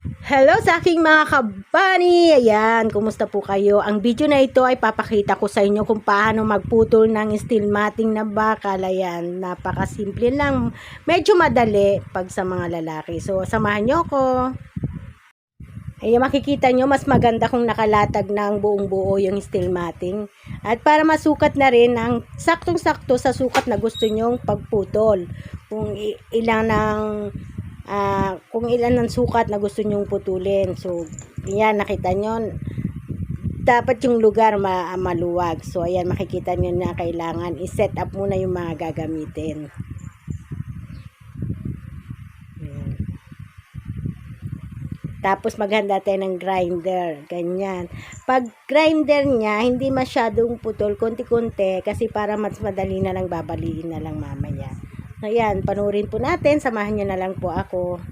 Hello sa aking mga kabani! Ayan, kumusta po kayo? Ang video na ito ay papakita ko sa inyo kung paano magputol ng steel matting na bakal. Ayan, napakasimple lang. Medyo madali pag sa mga lalaki. So, samahan nyo ko. Ayan, makikita nyo, mas maganda kung nakalatag ng buong buo yung steel matting. At para masukat na rin ang saktong-sakto sa sukat na gusto nyong pagputol. Kung ilan ang sukat na gusto nyong putulin. So, yan, nakita nyo, dapat yung lugar maluwag. So, ayan, makikita nyo na kailangan i-set up muna yung mga gagamitin. Tapos maghanda tayo ng grinder, ganyan. Pag grinder niya, hindi masyadong putol, konti-konti, kasi para mas madali na lang babaliin na lang mamaya. Ayan, panurin po natin, samahan nyo na lang po ako.